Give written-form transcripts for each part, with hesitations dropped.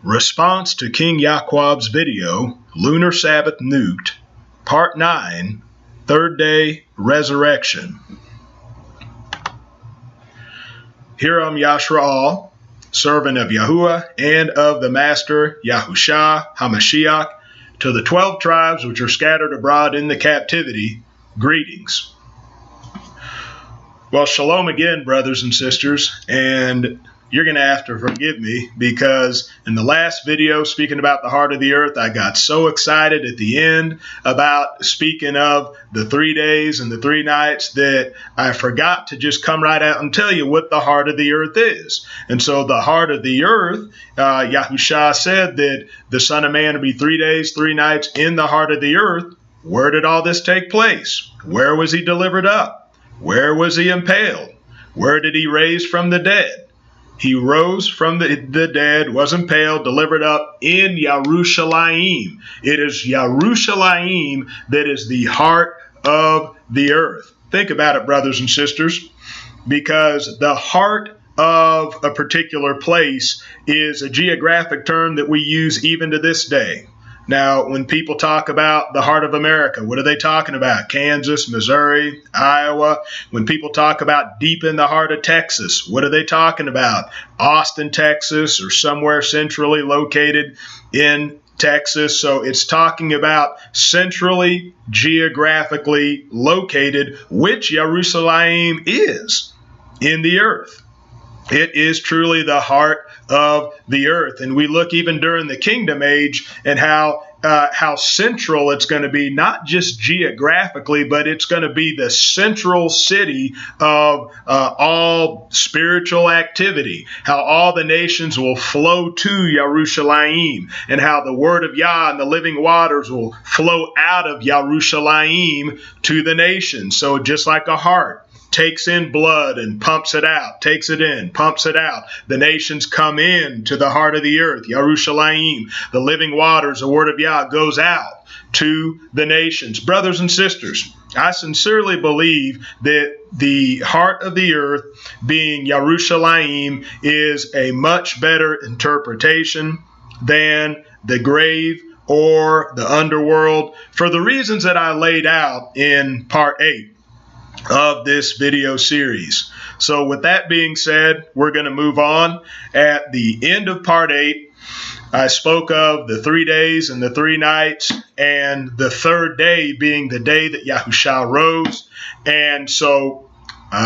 Response to King Yaqub's video, Lunar Sabbath Nuked, Part 9, Third Day Resurrection. Hiram yashra'al, servant of Yahuwah and of the Master Yahushua HaMashiach, to the 12 tribes which are scattered abroad in the captivity, greetings. Well, shalom again, brothers and sisters, and you're going to have to forgive me because in the last video speaking about the heart of the earth, I got so excited at the end about speaking of the 3 days and the 3 nights that I forgot to just come right out and tell you what the heart of the earth is. And so the heart of the earth, Yahushua said that the Son of Man would be 3 days, 3 nights in the heart of the earth. Where did all this take place? Where was he delivered up? Where was he impaled? Where did he raise from the dead? He rose from the dead, was impaled, delivered up in Yerushalayim. It is Yerushalayim that is the heart of the earth. Think about it, brothers and sisters, because the heart of a particular place is a geographic term that we use even to this day. Now, when people talk about the heart of America, what are they talking about? Kansas, Missouri, Iowa. When people talk about deep in the heart of Texas, what are they talking about? Austin, Texas, or somewhere centrally located in Texas. So it's talking about centrally, geographically located, which Jerusalem is in the earth. It is truly the heart of the earth. And we look even during the kingdom age and how central it's going to be, not just geographically, but it's going to be the central city of all spiritual activity, how all the nations will flow to Yerushalayim, and how the word of Yah and the living waters will flow out of Yerushalayim to the nations. So just like a heart takes in blood and pumps it out, takes it in, pumps it out. The nations come in to the heart of the earth, Yerushalayim. The living waters, the word of Yah, goes out to the nations. Brothers and sisters, I sincerely believe that the heart of the earth, being Yerushalayim, is a much better interpretation than the grave or the underworld, for the reasons that I laid out in part 8 of this video series. So with that being said, we're going to move on. At the end of part 8, I spoke of the 3 days and the 3 nights, and the third day being the day that Yahushua rose. And so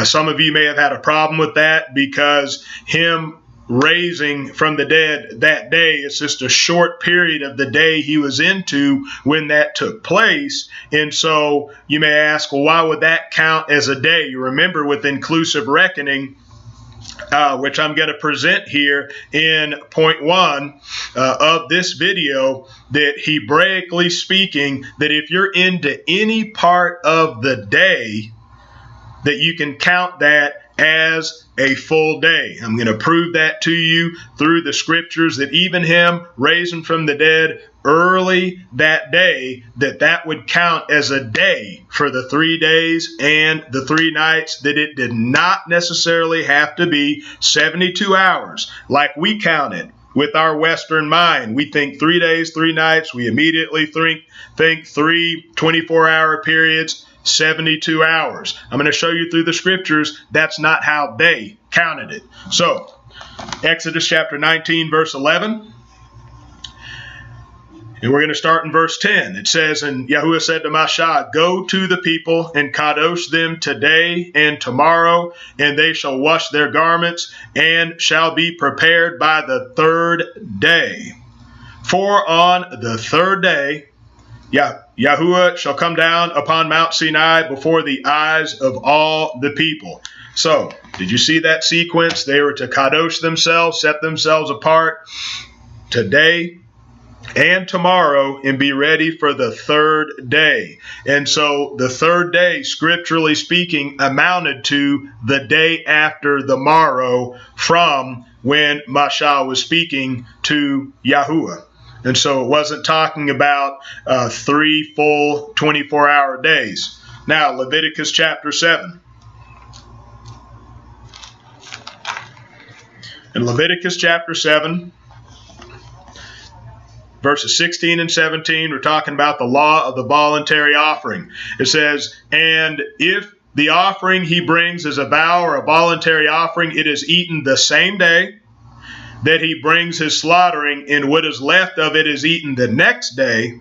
some of you may have had a problem with that, because him raising from the dead that day is just a short period of the day he was into when that took place. And so you may ask, well, why would that count as a day? You remember with inclusive reckoning, which I'm going to present here in point 1 of this video, that Hebraically speaking, that if you're into any part of the day, that you can count that as a full day. I'm going to prove that to you through the scriptures, that even him raising from the dead early that day, that would count as a day for the 3 days and the 3 nights, that it did not necessarily have to be 72 hours like we count it with our Western mind. We think 3 days, 3 nights. We immediately think 3 24-hour periods, 72 hours. I'm going to show you through the scriptures that's not how they counted it. So, Exodus chapter 19, verse 11. And we're going to start in verse 10. It says, and Yahuwah said to Moshe, go to the people and kadosh them today and tomorrow, and they shall wash their garments and shall be prepared by the 3rd day. For on the 3rd day, Yahuwah shall come down upon Mount Sinai before the eyes of all the people. So, did you see that sequence? They were to kadosh themselves, set themselves apart today and tomorrow, and be ready for the 3rd day. And so the 3rd day, scripturally speaking, amounted to the day after the morrow from when Moshe was speaking to Yahuwah. And so it wasn't talking about 3 full 24-hour days. Now, Leviticus chapter 7. In Leviticus chapter 7, verses 16 and 17, we're talking about the law of the voluntary offering. It says, and if the offering he brings is a vow or a voluntary offering, it is eaten the same day that he brings his slaughtering, and what is left of it is eaten the next day.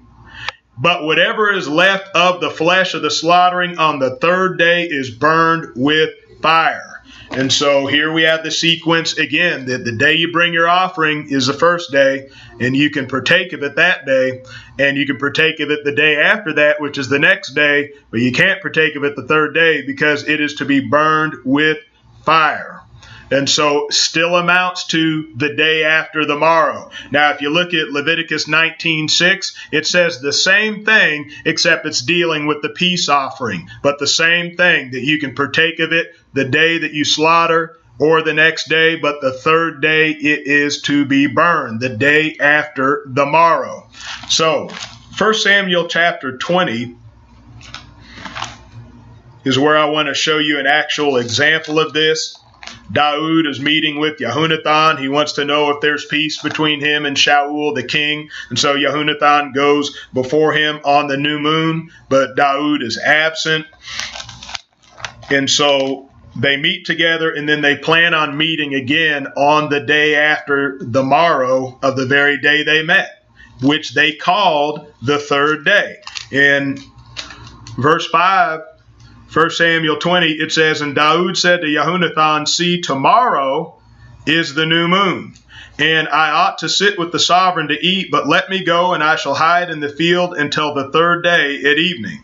But whatever is left of the flesh of the slaughtering on the third day is burned with fire. And so here we have the sequence again, that the day you bring your offering is the first day, and you can partake of it that day, and you can partake of it the day after that, which is the next day, but you can't partake of it the third day because it is to be burned with fire. And so still amounts to the day after the morrow. Now, if you look at Leviticus 19:6, it says the same thing, except it's dealing with the peace offering. But the same thing, that you can partake of it the day that you slaughter or the next day, but the third day it is to be burned, the day after the morrow. So 1 Samuel chapter 20 is where I want to show you an actual example of this. Daud is meeting with Yehonathan. He wants to know if there's peace between him and Shaul, the king. And so Yehonathan goes before him on the new moon, but Daud is absent. And so they meet together, and then they plan on meeting again on the day after the morrow of the very day they met, which they called the third day. In verse 5, 1 Samuel 20, it says, and Daud said to Yehonathan, see, tomorrow is the new moon, and I ought to sit with the sovereign to eat, but let me go, and I shall hide in the field until the third day at evening.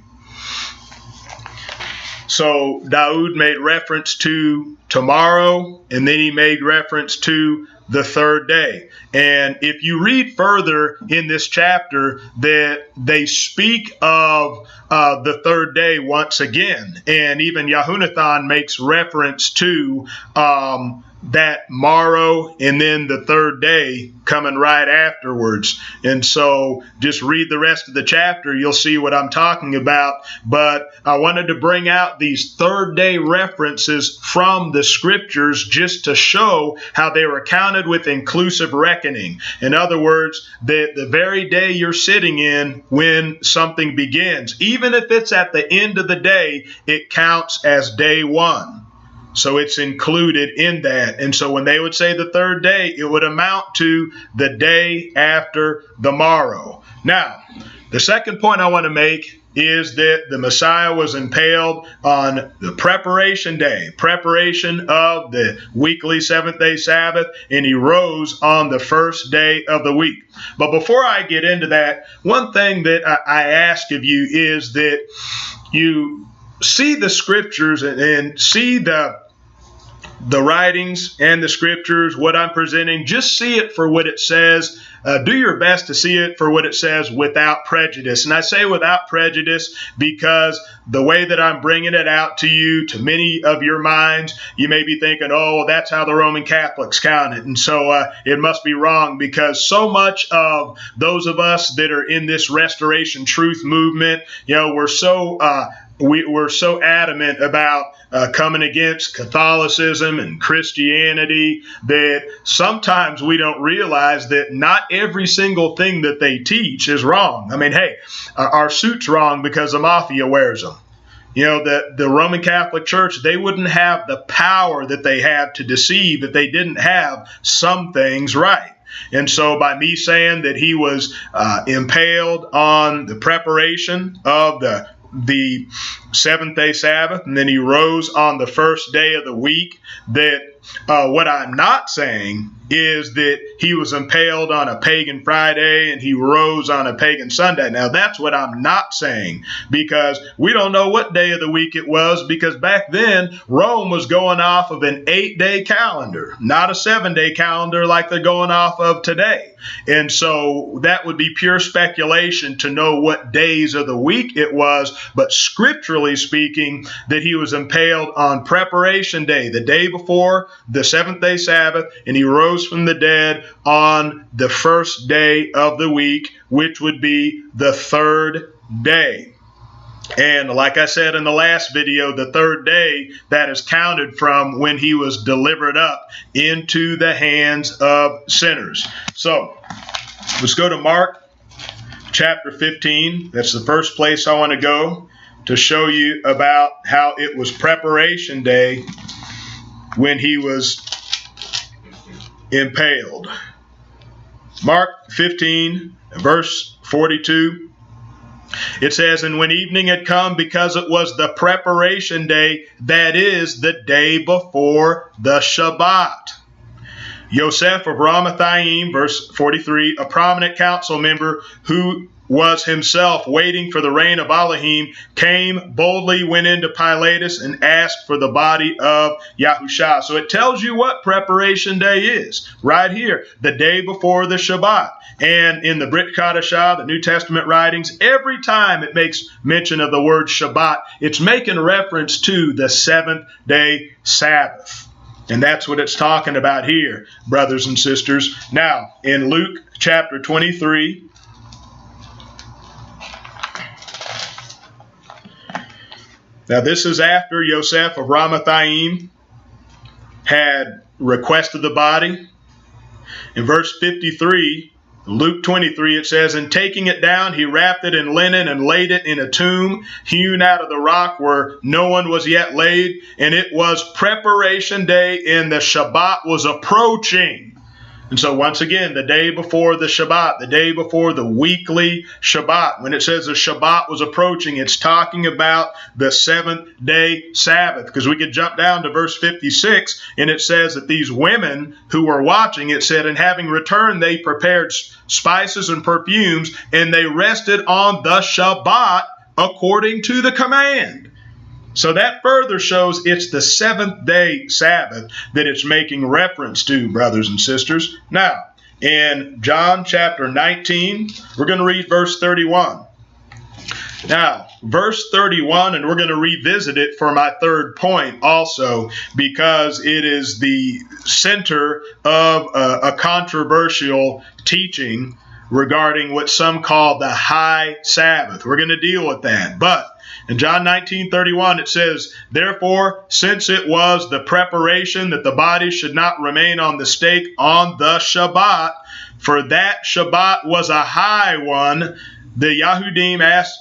So Daud made reference to tomorrow, and then he made reference to the third day. And if you read further in this chapter, that they speak of the third day once again. And even Yehonathan makes reference to that morrow and then the third day coming right afterwards. And so just read the rest of the chapter, you'll see what I'm talking about. But I wanted to bring out these third day references from the scriptures just to show how they were counted with inclusive reckoning. In other words, that the very day you're sitting in when something begins, even if it's at the end of the day, it counts as day one. So it's included in that. And so when they would say the third day, it would amount to the day after the morrow. Now, the second point I want to make is that the Messiah was impaled on the preparation day, preparation of the weekly seventh-day Sabbath, and he rose on the first day of the week. But before I get into that, one thing that I ask of you is that you see the scriptures and see the writings and the scriptures, what I'm presenting. Just see it for what it says. Do your best to see it for what it says without prejudice. And I say without prejudice because the way that I'm bringing it out to you, to many of your minds, you may be thinking, oh, that's how the Roman Catholics count it. And so it must be wrong, because so much of those of us that are in this Restoration Truth movement, we're so adamant about coming against Catholicism and Christianity that sometimes we don't realize that not every single thing that they teach is wrong. I mean, hey, our suit's wrong because the mafia wears them. The Roman Catholic Church, they wouldn't have the power that they have to deceive if they didn't have some things right. And so by me saying that he was impaled on the preparation of the seventh-day Sabbath, and then he rose on the first day of the week, that what I'm not saying is that he was impaled on a pagan Friday and he rose on a pagan Sunday. Now, that's what I'm not saying, because we don't know what day of the week it was, because back then Rome was going off of an 8-day calendar, not a 7-day calendar like they're going off of today. And so that would be pure speculation to know what days of the week it was, but scripturally speaking, that he was impaled on preparation day, the day before the seventh-day Sabbath, and he rose from the dead on the first day of the week, which would be the third day. And like I said in the last video, the third day, that is counted from when he was delivered up into the hands of sinners. So let's go to Mark chapter 15. That's the first place I want to go to show you about how it was preparation day when he was impaled. Mark 15, verse 42. It says, "And when evening had come, because it was the preparation day, that is, the day before the Shabbat, Yosef of Ramathaim," verse 43, "a prominent council member who was himself waiting for the reign of Elohim, came boldly, went into Pilatus, and asked for the body of Yahushua." So it tells you what preparation day is right here, the day before the Shabbat. And in the Brit Kadashah, the New Testament writings, every time it makes mention of the word Shabbat, it's making reference to the seventh day Sabbath. And that's what it's talking about here, brothers and sisters. Now, in Luke chapter 23, now this is after Yosef of Ramathaim had requested the body. In verse 53, Luke 23, it says, "And taking it down, he wrapped it in linen and laid it in a tomb hewn out of the rock where no one was yet laid. And it was preparation day, and the Shabbat was approaching." And so once again, the day before the Shabbat, the day before the weekly Shabbat, when it says the Shabbat was approaching, it's talking about the seventh day Sabbath. Because we could jump down to verse 56, and it says that these women who were watching, it said, "And having returned, they prepared spices and perfumes, and they rested on the Shabbat according to the command." So that further shows it's the seventh day Sabbath that it's making reference to, brothers and sisters. Now, in John chapter 19, we're going to read verse 31. Now, verse 31, and we're going to revisit it for my third point also, because it is the center of a controversial teaching regarding what some call the high Sabbath. We're going to deal with that. But in John 19:31, it says, "Therefore, since it was the preparation that the body should not remain on the stake on the Shabbat, for that Shabbat was a high one, the Yahudim asked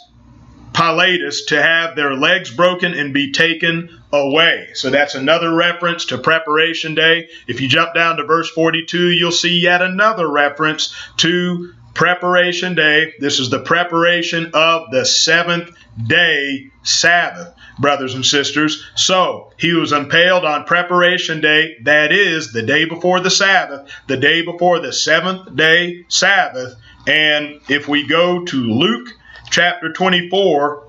Pilatus to have their legs broken and be taken away." So that's another reference to preparation day. If you jump down to verse 42, you'll see yet another reference to preparation day. This is the preparation of the seventh day Sabbath, brothers and sisters. So he was impaled on preparation day, that is the day before the Sabbath, the day before the seventh day Sabbath. And if we go to Luke chapter 24,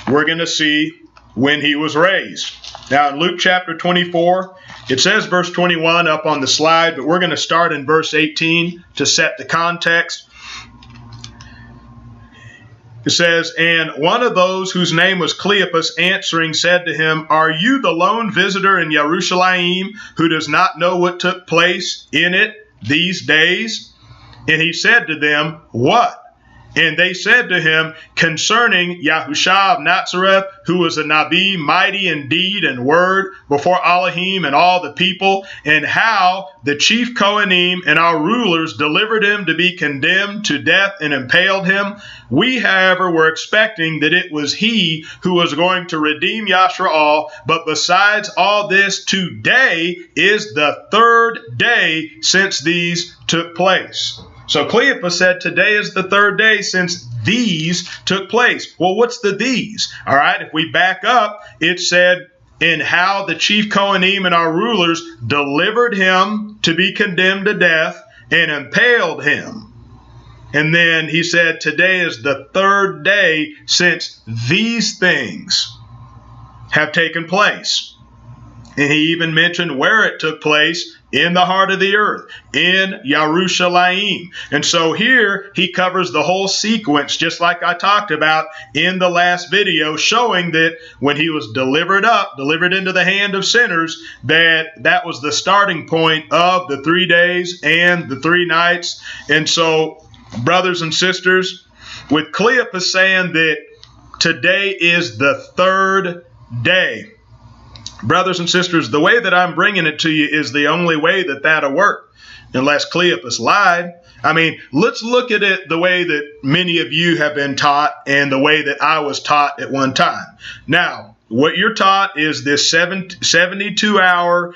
we're going to see when he was raised. Now in Luke chapter 24, it says verse 21 up on the slide, but we're going to start in verse 18 to set the context. It says, "And one of those whose name was Cleopas answering said to him, 'Are you the lone visitor in Jerusalem who does not know what took place in it these days?' And he said to them, 'What?' And they said to him, 'Concerning Yahushua of Nazareth, who was a Nabi, mighty in deed and word before Elohim and all the people, and how the chief Kohanim and our rulers delivered him to be condemned to death and impaled him. We, however, were expecting that it was he who was going to redeem yashra'al. But besides all this, today is the third day since these took place.'" So Cleopas said, today is the third day since these took place. Well, what's the these? All right, if we back up, it said, "And how the chief Kohanim and our rulers delivered him to be condemned to death and impaled him." And then he said, today is the third day since these things have taken place. And he even mentioned where it took place, in the heart of the earth, in Jerusalem. And so here he covers the whole sequence, just like I talked about in the last video, showing that when he was delivered into the hand of sinners, that was the starting point of the 3 days and the 3 nights. And so, brothers and sisters, with Cleopas saying that today is the third day, brothers and sisters, the way that I'm bringing it to you is the only way that'll work. unless Cleopas lied. I mean, let's look at it the way that many of you have been taught and the way that I was taught at one time. Now, what you're taught is this 72-hour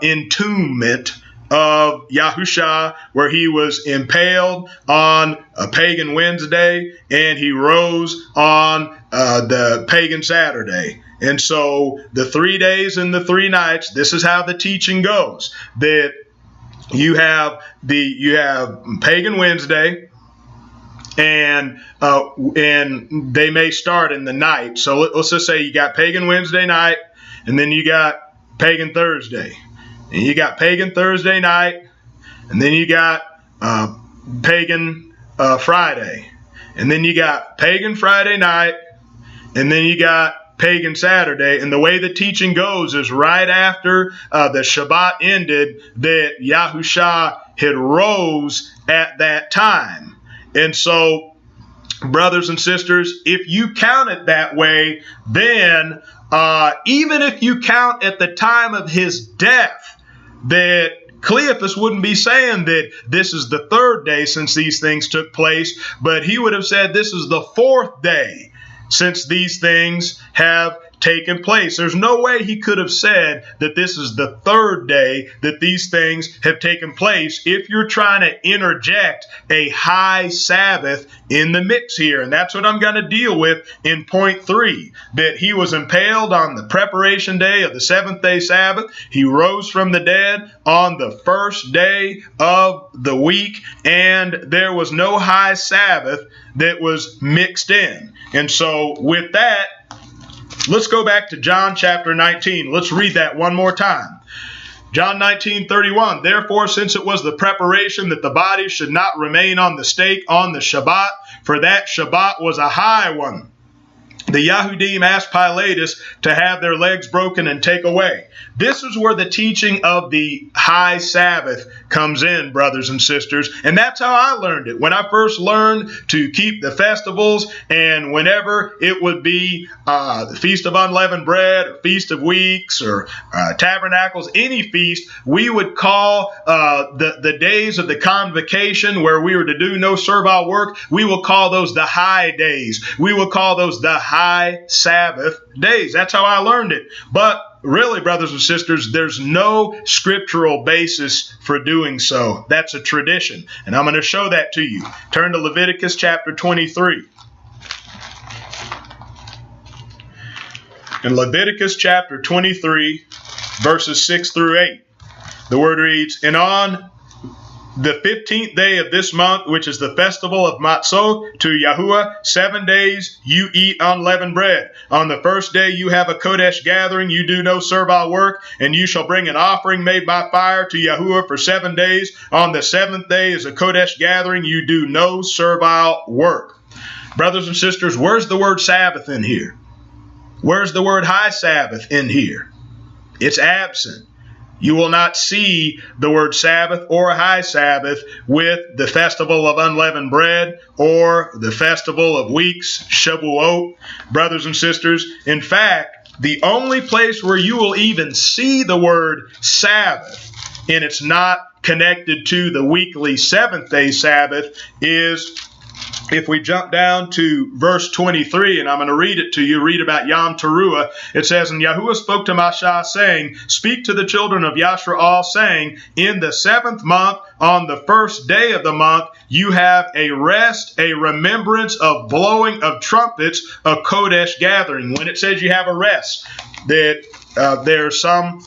entombment of Yahusha, where he was impaled on a pagan Wednesday and he rose on the pagan Saturday. And so the 3 days and the 3 nights, this is how the teaching goes, that you have pagan Wednesday, and they may start in the night. So let's just say you got pagan Wednesday night, and then you got pagan Thursday, and you got pagan Thursday night, and then you got pagan Friday, and then you got pagan Friday night, and then you got pagan Saturday. And the way the teaching goes is right after the Shabbat ended, that Yahusha had rose at that time. And so, brothers and sisters, if you count it that way, then even if you count at the time of his death, that Cleopas wouldn't be saying that this is the 3rd day since these things took place, but he would have said this is the 4th day since these things have taken place. There's no way he could have said that this is the 3rd day that these things have taken place if you're trying to interject a high Sabbath in the mix here. And that's what I'm going to deal with in point 3, that he was impaled on the preparation day of the 7th day Sabbath. He rose from the dead on the 1st day of the week, and there was no high Sabbath that was mixed in. And so with that, let's go back to John chapter 19. Let's read that one more time. John 19:31. Therefore, since it was the preparation that the body should not remain on the stake on the Shabbat, for that Shabbat was a high one, the Yahudim asked Pilatus to have their legs broken and take away. This is where the teaching of the high Sabbath comes in, brothers and sisters. And that's how I learned it. When I first learned to keep the festivals, and whenever it would be the Feast of Unleavened Bread, or Feast of Weeks, or Tabernacles, any feast, we would call the days of the convocation where we were to do no servile work, we will call those the high days. We will call those the high Sabbath days. That's how I learned it. But really, brothers and sisters, there's no scriptural basis for doing so. That's a tradition. And I'm going to show that to you. Turn to Leviticus chapter 23. In Leviticus chapter 23, verses 6 through 8, the word reads, And on the 15th day of this month, which is the festival of Matzot to Yahuwah, 7 days you eat unleavened bread. On the 1st day you have a Kodesh gathering, you do no servile work, and you shall bring an offering made by fire to Yahuwah for 7 days. On the 7th day is a Kodesh gathering, you do no servile work. Brothers and sisters, where's the word Sabbath in here? Where's the word high Sabbath in here? It's absent. You will not see the word Sabbath or high Sabbath with the festival of unleavened bread or the festival of weeks, Shavuot, brothers and sisters. In fact, the only place where you will even see the word Sabbath, and it's not connected to the weekly 7th day Sabbath, is if we jump down to verse 23, and I'm going to read it to you, read about Yom Teruah. It says, And Yahuwah spoke to Mashah, saying, Speak to the children of Yashra'al, saying, In the 7th month, on the 1st day of the month, you have a rest, a remembrance of blowing of trumpets, a Kodesh gathering. When it says you have a rest, that there are some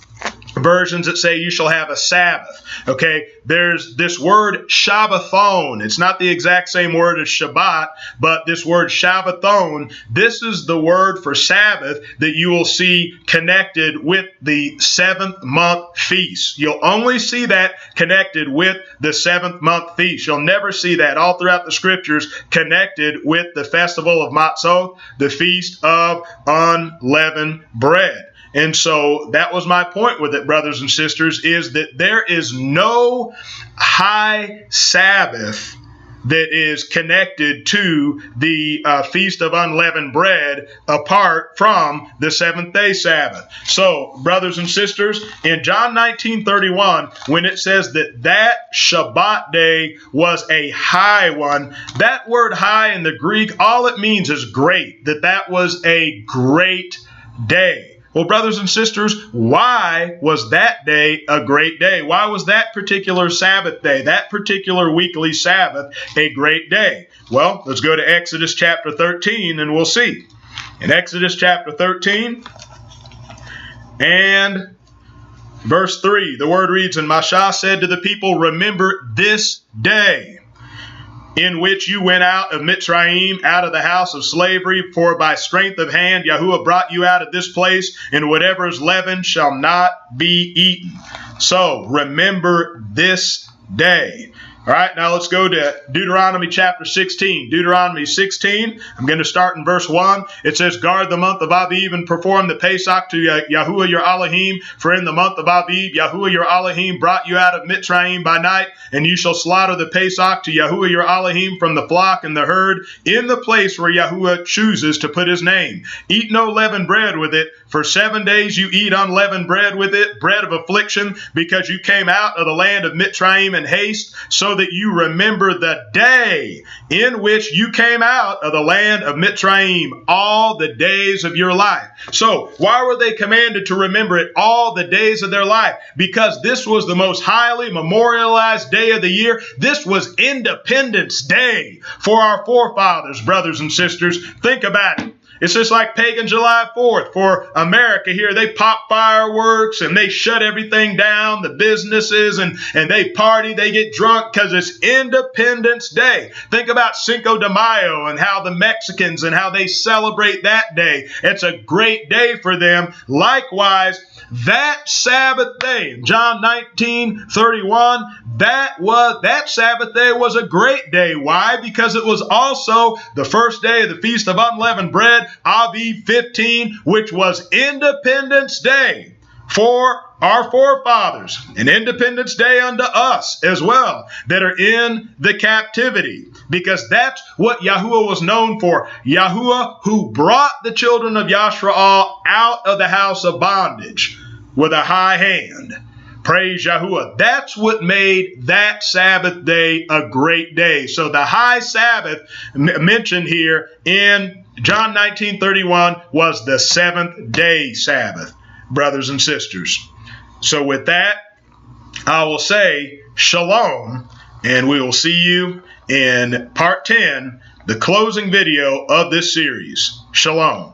versions that say you shall have a Sabbath. Okay, there's this word Shabbathon. It's not the exact same word as Shabbat, but this word Shabbathon, this is the word for Sabbath that you will see connected with the 7th month feast. You'll only see that connected with the 7th month feast. You'll never see that all throughout the scriptures connected with the festival of Matzot, the feast of unleavened bread. And so that was my point with it, brothers and sisters, is that there is no high Sabbath that is connected to the Feast of Unleavened Bread apart from the seventh-day Sabbath. So, brothers and sisters, in John 19:31, when it says that Shabbat day was a high one, that word high in the Greek, all it means is great, that was a great day. Well, brothers and sisters, why was that day a great day? Why was that particular Sabbath day, that particular weekly Sabbath, a great day? Well, let's go to Exodus chapter 13 and we'll see. In Exodus chapter 13 and verse 3, the word reads, "And Moshe said to the people, remember this day in which you went out of Mitzrayim, out of the house of slavery, for by strength of hand Yahuwah brought you out of this place, and whatever is leavened shall not be eaten." So remember this day. All right, now let's go to Deuteronomy chapter 16. Deuteronomy 16, I'm going to start in verse 1. It says, "Guard the month of Aviv and perform the Pesach to Yahuwah your Elohim. For in the month of Aviv, Yahuwah your Elohim brought you out of Mitzrayim by night. And you shall slaughter the Pesach to Yahuwah your Elohim from the flock and the herd in the place where Yahuwah chooses to put his name. Eat no leavened bread with it. For 7 days you eat unleavened bread with it, bread of affliction, because you came out of the land of Mitzrayim in haste, so that you remember the day in which you came out of the land of Mitzrayim all the days of your life." So why were they commanded to remember it all the days of their life? Because this was the most highly memorialized day of the year. This was Independence Day for our forefathers, brothers and sisters. Think about it. It's just like pagan July 4th for America here. They pop fireworks and they shut everything down, the businesses, and they party, they get drunk because it's Independence Day. Think about Cinco de Mayo and how the Mexicans and how they celebrate that day. It's a great day for them. Likewise, that Sabbath day, John 19:31, that Sabbath day was a great day. Why? Because it was also the first day of the Feast of Unleavened Bread, Aviv 15, which was Independence Day for our forefathers, an Independence Day unto us as well that are in the captivity, because that's what Yahuwah was known for. Yahuwah who brought the children of yashra'al out of the house of bondage with a high hand. Praise Yahuwah. That's what made that Sabbath day a great day. So the high Sabbath mentioned here in John 19:31 was the seventh day Sabbath, brothers and sisters. So with that, I will say shalom, and we will see you in part 10, the closing video of this series. Shalom.